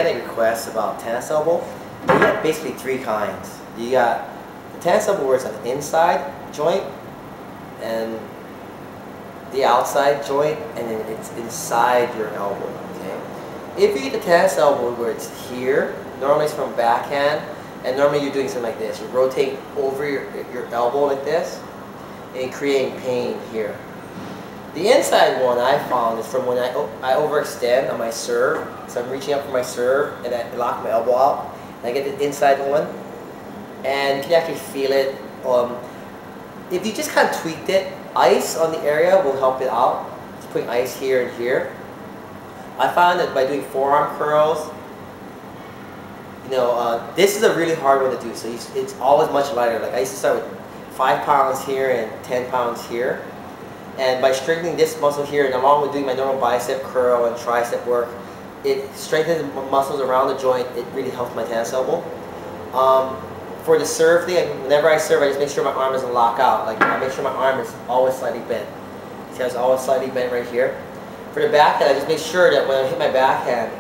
getting requests about tennis elbow. You got basically three kinds. You got the tennis elbow where it's an inside joint and the outside joint, and then it's inside your elbow. Okay. If you get the tennis elbow where it's here, normally it's from backhand, and normally you're doing something like this. You're rotating over your elbow like this, and creating pain here. The inside one I found is from when I overextend on my serve. So I'm reaching up for my serve and I lock my elbow out. And I get the inside one, and you can actually feel it. If you just kind of tweaked it, ice on the area will help it out. Just putting ice here and here. I found that by doing forearm curls, this is a really hard one to do. So it's always much lighter. Like I used to start with 5 pounds here and 10 pounds here. And by strengthening this muscle here, and along with doing my normal bicep curl and tricep work, it strengthens the muscles around the joint. It really helps my tennis elbow. For the serve thing, whenever I serve, I just make sure my arm doesn't lock out. Like I make sure my arm is always slightly bent. See, it's always slightly bent right here. For the backhand, I just make sure that when I hit my backhand,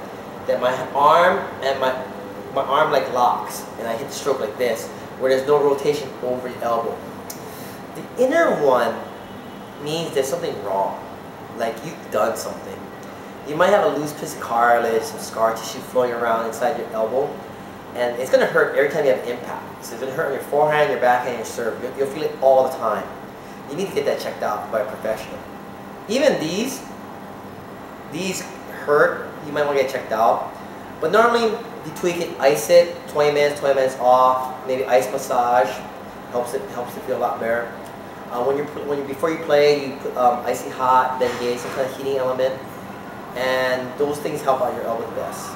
that my arm and my arm like locks, and I hit the stroke like this, where there's no rotation over the elbow. The inner one means there's something wrong, like you've done something. You might have a loose piece of cartilage, some scar tissue flowing around inside your elbow, and it's going to hurt every time you have impact. So it's going to hurt on your forehand, your backhand, your serve. You'll feel it all the time. You need to get that checked out by a professional. Even these hurt. You might want to get checked out. But normally, you tweak it, ice it, 20 minutes off, maybe ice massage, helps it feel a lot better. Before you play, you put icy hot, then Bengay, some kind of heating element, and those things help out your elbow the best.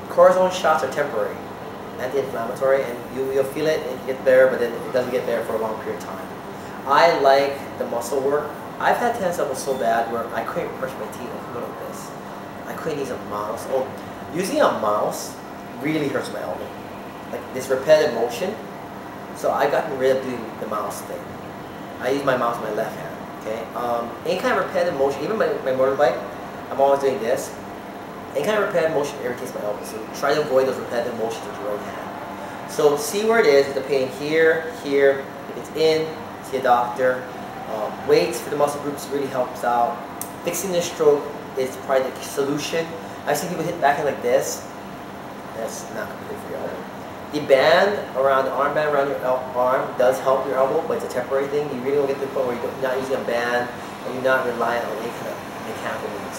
Cortisone shots are temporary, anti-inflammatory, and you'll feel it and it gets better, but then it doesn't get better for a long period of time. I like the muscle work. I've had tennis elbow so bad where I couldn't brush my teeth like this. I couldn't use a mouse. Using a mouse really hurts my elbow. Like this repetitive motion. So I gotten rid of doing the mouse thing. I use my mouse with my left hand. Okay. Any kind of repetitive motion, even my motorbike, I'm always doing this. Any kind of repetitive motion irritates my elbow. So try to avoid those repetitive motions with your right hand. So see where it is. The pain here, here. If it's in, see a doctor. Weights for the muscle groups really helps out. Fixing the stroke is probably the solution. I've seen people hit backhand like this. That's not good for your elbow. The band around the armband around your arm does help your elbow, but it's a temporary thing. You really want to get to the point where you're not using a band and you're not reliant on any kind of mechanical means.